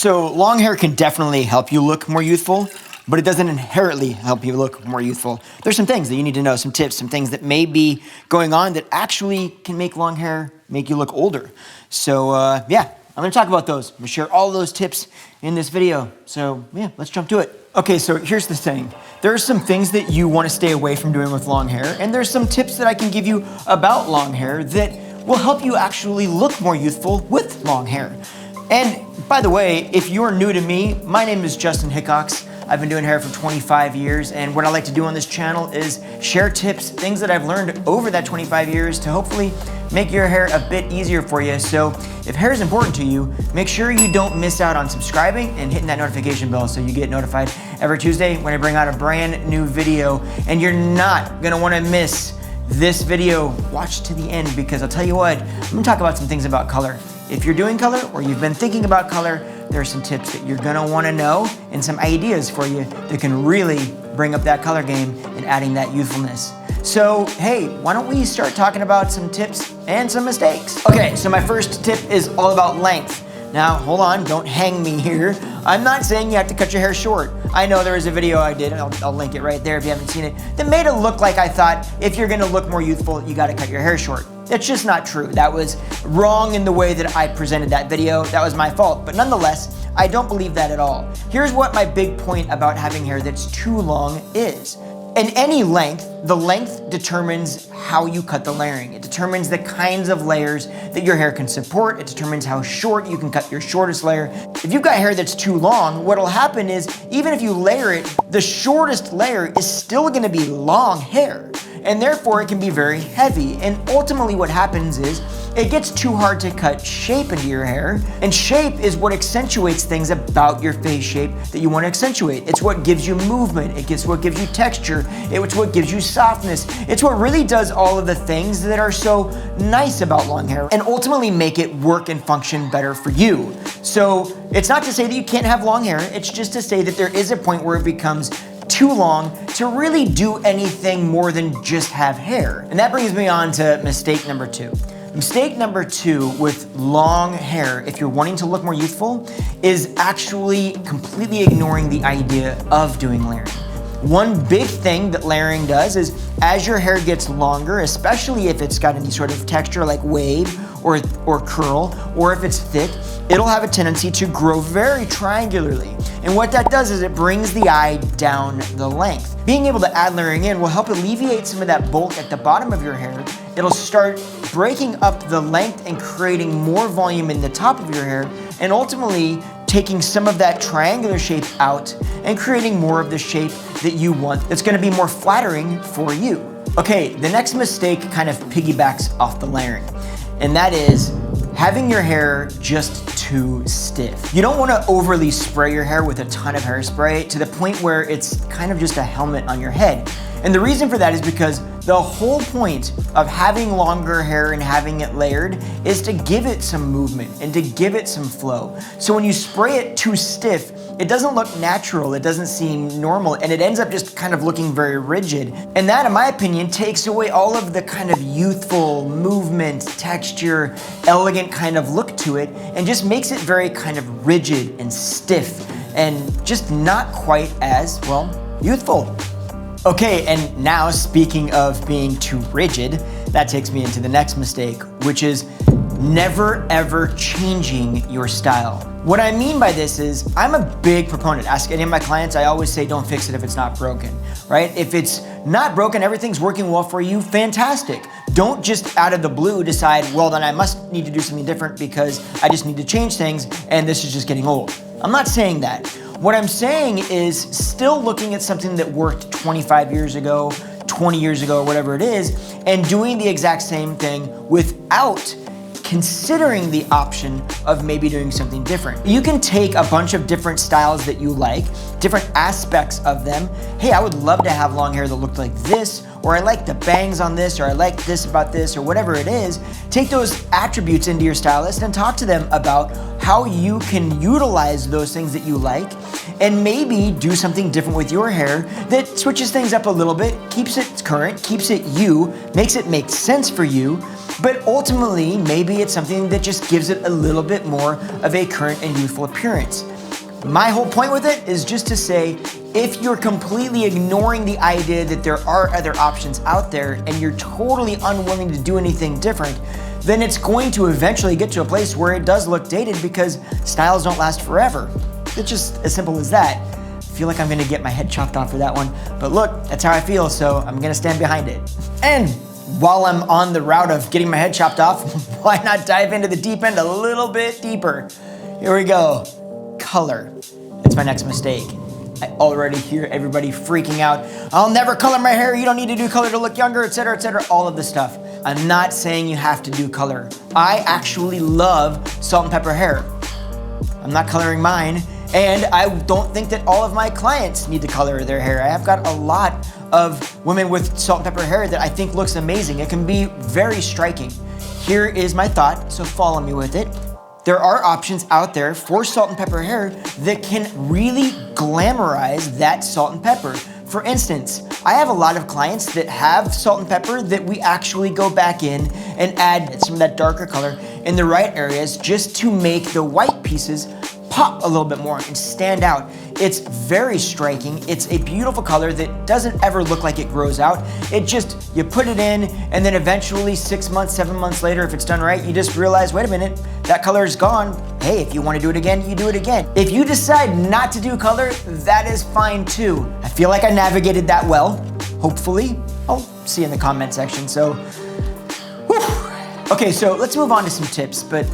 So long hair can definitely help you look more youthful, but it doesn't inherently help you look more youthful. There's some things that you need to know, some tips, some things that may be going on that actually can make long hair make you look older. So yeah, I'm gonna talk about those. I'm gonna share all those tips in this video. So yeah, let's jump to it. Okay, so here's the thing. There are some things that you wanna stay away from doing with long hair, and there's some tips that I can give you about long hair that will help you actually look more youthful with long hair. And by the way, if you're new to me, my name is Justin Hickox. I've been doing hair for 25 years, and what I like to do on this channel is share tips, things that I've learned over that 25 years to hopefully make your hair a bit easier for you. So if hair is important to you, make sure you don't miss out on subscribing and hitting that notification bell so you get notified every Tuesday when I bring out a brand new video. And you're not gonna wanna miss this video. Watch to the end, because I'll tell you what, I'm gonna talk about some things about color. If you're doing color or you've been thinking about color, there are some tips that you're gonna wanna know and some ideas for you that can really bring up that color game and adding that youthfulness. So hey, why don't we start talking about some tips and some mistakes? Okay, so my first tip is all about length. Now, hold on, don't hang me here. I'm not saying you have to cut your hair short. I know there was a video I did, and I'll link it right there if you haven't seen it, that made it look like I thought if you're gonna look more youthful, you gotta cut your hair short. That's just not true. That was wrong in the way that I presented that video. That was my fault. But nonetheless, I don't believe that at all. Here's what my big point about having hair that's too long is. In any length, the length determines how you cut the layering. It determines the kinds of layers that your hair can support. It determines how short you can cut your shortest layer. If you've got hair that's too long, what'll happen is even if you layer it, the shortest layer is still gonna be long hair, and therefore it can be very heavy. And ultimately what happens is it gets too hard to cut shape into your hair, and shape is what accentuates things about your face shape that you want to accentuate. It's what gives you movement, it's what gives you texture, it's what gives you softness. It's what really does all of the things that are so nice about long hair and ultimately make it work and function better for you. So it's not to say that you can't have long hair, it's just to say that there is a point where it becomes too long to really do anything more than just have hair. And that brings me on to mistake number 2. Mistake number 2 with long hair, if you're wanting to look more youthful, is actually completely ignoring the idea of doing layering. One big thing that layering does is as your hair gets longer, especially if it's got any sort of texture like wave or curl, or if it's thick, it'll have a tendency to grow very triangularly. And what that does is it brings the eye down the length. Being able to add layering in will help alleviate some of that bulk at the bottom of your hair. It'll start breaking up the length and creating more volume in the top of your hair, and ultimately taking some of that triangular shape out and creating more of the shape that you want that's gonna be more flattering for you. Okay, the next mistake kind of piggybacks off the layering, and that is having your hair just too stiff. You don't wanna overly spray your hair with a ton of hairspray to the point where it's kind of just a helmet on your head. And the reason for that is because the whole point of having longer hair and having it layered is to give it some movement and to give it some flow. So when you spray it too stiff, it doesn't look natural, it doesn't seem normal, and it ends up just kind of looking very rigid. And that, in my opinion, takes away all of the kind of youthful movement, texture, elegant kind of look to it, and just makes it very kind of rigid and stiff and just not quite as, well, youthful. Okay, and now speaking of being too rigid, that takes me into the next mistake, which is never ever changing your style. What I mean by this is, I'm a big proponent. Ask any of my clients, I always say don't fix it if it's not broken, right? If it's not broken, everything's working well for you, fantastic. Don't just out of the blue decide, well then I must need to do something different because I just need to change things and this is just getting old. I'm not saying that. What I'm saying is still looking at something that worked 25 years ago, 20 years ago, or whatever it is, and doing the exact same thing without considering the option of maybe doing something different. You can take a bunch of different styles that you like, different aspects of them. Hey, I would love to have long hair that looked like this, or I like the bangs on this, or I like this about this, or whatever it is. Take those attributes into your stylist and talk to them about how you can utilize those things that you like, and maybe do something different with your hair that switches things up a little bit, keeps it current, keeps it you, makes it make sense for you, But ultimately, maybe it's something that just gives it a little bit more of a current and youthful appearance. My whole point with it is just to say, if you're completely ignoring the idea that there are other options out there and you're totally unwilling to do anything different, then it's going to eventually get to a place where it does look dated because styles don't last forever. It's just as simple as that. I feel like I'm gonna get my head chopped off for that one, but look, that's how I feel, so I'm gonna stand behind it. And while I'm on the route of getting my head chopped off, why not dive into the deep end a little bit deeper? Here we go. Color. That's my next mistake. I already hear everybody freaking out. I'll never color my hair, you don't need to do color to look younger, etc., all of this stuff. I'm not saying you have to do color. I actually love salt and pepper hair. I'm not coloring mine, and I don't think that all of my clients need to color their hair. I have got a lot of women with salt and pepper hair that I think looks amazing. It can be very striking. Here is my thought, so follow me with it. There are options out there for salt and pepper hair that can really glamorize that salt and pepper. For instance, I have a lot of clients that have salt and pepper that we actually go back in and add some of that darker color in the right areas just to make the white pieces pop a little bit more and stand out. It's very striking. It's a beautiful color that doesn't ever look like it grows out. It just, you put it in and then eventually 6 months, 7 months later, if it's done right, you just realize, wait a minute, that color is gone. Hey, if you want to do it again, you do it again. If you decide not to do color, that is fine too. I feel like I navigated that well, hopefully. I'll see you in the comment section, so. Whew. Okay, so let's move on to some tips, but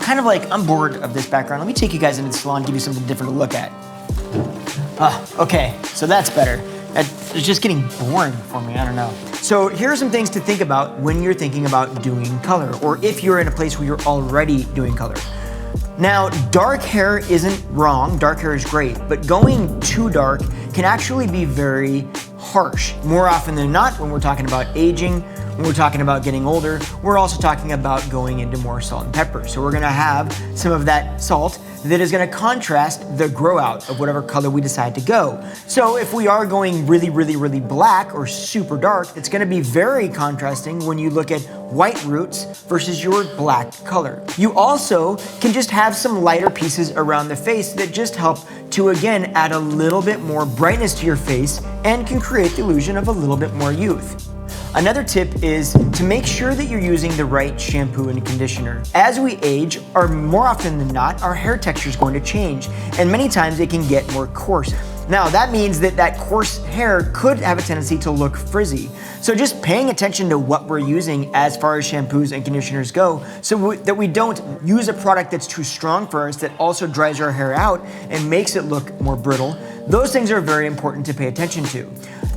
I'm bored of this background. Let me take you guys into the salon, give you something different to look at. Okay, so that's better. It's just getting boring for me, I don't know. So here are some things to think about when you're thinking about doing color, or if you're in a place where you're already doing color. Now, dark hair isn't wrong, dark hair is great, but going too dark can actually be very harsh. More often than not, when we're talking about aging, when we're talking about getting older, we're also talking about going into more salt and pepper. So we're gonna have some of that salt that is gonna contrast the grow out of whatever color we decide to go. So if we are going really, really, really black or super dark, it's gonna be very contrasting when you look at white roots versus your black color. You also can just have some lighter pieces around the face that just help to, again, add a little bit more brightness to your face and can create the illusion of a little bit more youth. Another tip is to make sure that you're using the right shampoo and conditioner. As we age, or more often than not, our hair texture is going to change, and many times it can get more coarse. Now, that means that that coarse hair could have a tendency to look frizzy. So just paying attention to what we're using as far as shampoos and conditioners go, so that we don't use a product that's too strong for us that also dries our hair out and makes it look more brittle. Those things are very important to pay attention to.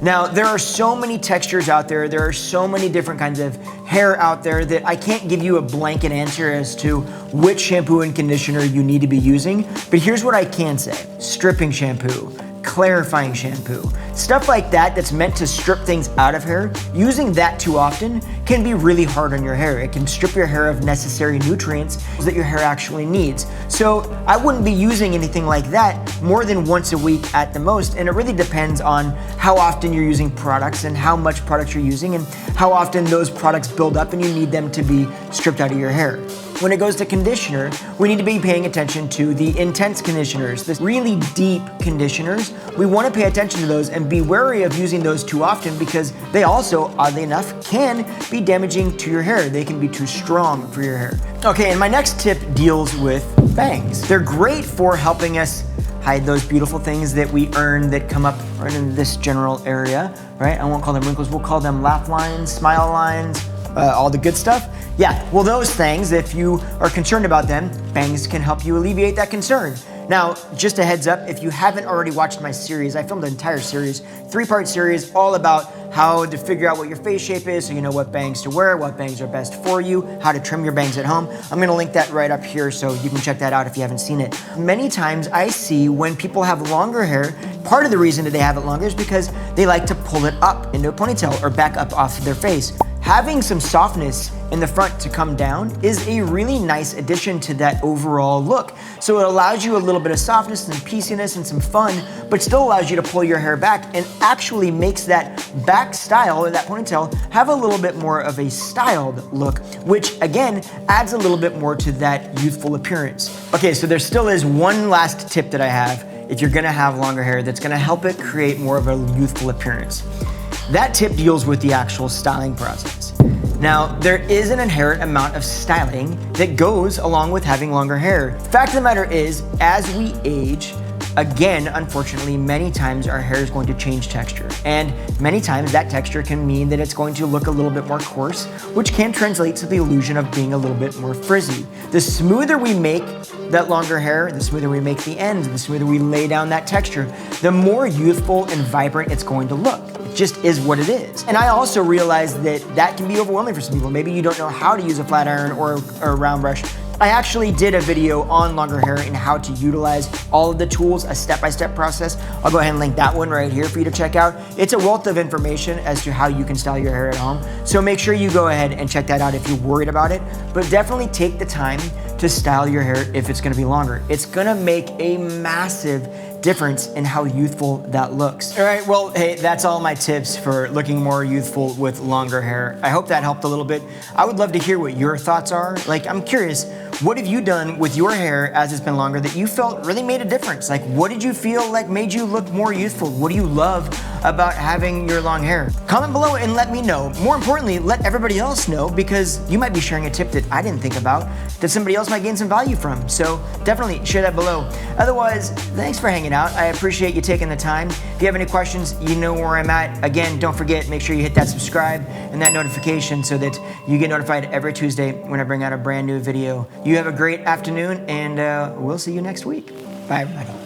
Now, there are so many textures out there, there are so many different kinds of hair out there that I can't give you a blanket answer as to which shampoo and conditioner you need to be using, but here's what I can say. Stripping shampoo, clarifying shampoo, stuff like that that's meant to strip things out of hair, using that too often can be really hard on your hair. It can strip your hair of necessary nutrients that your hair actually needs. So I wouldn't be using anything like that more than once a week at the most, and it really depends on how often you're using products and how much products you're using and how often those products build up and you need them to be stripped out of your hair. When it goes to conditioner, we need to be paying attention to the intense conditioners, the really deep conditioners. We want to pay attention to those and be wary of using those too often because they also, oddly enough, can be damaging to your hair. They can be too strong for your hair. Okay, and my next tip deals with bangs. They're great for helping us hide those beautiful things that we earn that come up right in this general area, right? I won't call them wrinkles, we'll call them laugh lines, smile lines, all the good stuff. Yeah, well, those things, if you are concerned about them, bangs can help you alleviate that concern. Now, just a heads up, if you haven't already watched my series, I filmed an entire series, 3-part series, all about how to figure out what your face shape is so you know what bangs to wear, what bangs are best for you, how to trim your bangs at home. I'm gonna link that right up here so you can check that out if you haven't seen it. Many times I see when people have longer hair, part of the reason that they have it longer is because they like to pull it up into a ponytail or back up off of their face. Having some softness in the front to come down is a really nice addition to that overall look. So it allows you a little bit of softness and pieciness and some fun, but still allows you to pull your hair back and actually makes that back style or that ponytail have a little bit more of a styled look, which again adds a little bit more to that youthful appearance. Okay, so there still is one last tip that I have if you're gonna have longer hair that's gonna help it create more of a youthful appearance. That tip deals with the actual styling process. Now, there is an inherent amount of styling that goes along with having longer hair. Fact of the matter is, as we age, again, unfortunately, many times our hair is going to change texture. And many times that texture can mean that it's going to look a little bit more coarse, which can translate to the illusion of being a little bit more frizzy. The smoother we make that longer hair, the smoother we make the ends, the smoother we lay down that texture, the more youthful and vibrant it's going to look. It just is what it is. And I also realized that that can be overwhelming for some people. Maybe you don't know how to use a flat iron or a round brush. I actually did a video on longer hair and how to utilize all of the tools, a step-by-step process. I'll go ahead and link that one right here for you to check out. It's a wealth of information as to how you can style your hair at home. So make sure you go ahead and check that out if you're worried about it. But definitely take the time to style your hair if it's gonna be longer. It's gonna make a massive difference in how youthful that looks. All right, well, hey, that's all my tips for looking more youthful with longer hair. I hope that helped a little bit. I would love to hear what your thoughts are. Like, I'm curious, what have you done with your hair as it's been longer that you felt really made a difference? Like, what did you feel like made you look more youthful? What do you love about having your long hair? Comment below and let me know. More importantly, let everybody else know, because you might be sharing a tip that I didn't think about that somebody else might gain some value from. So definitely share that below. Otherwise, thanks for hanging out. I appreciate you taking the time. If you have any questions, you know where I'm at. Again, don't forget, make sure you hit that subscribe and that notification so that you get notified every Tuesday when I bring out a brand new video. You have a great afternoon, and we'll see you next week. Bye, everybody.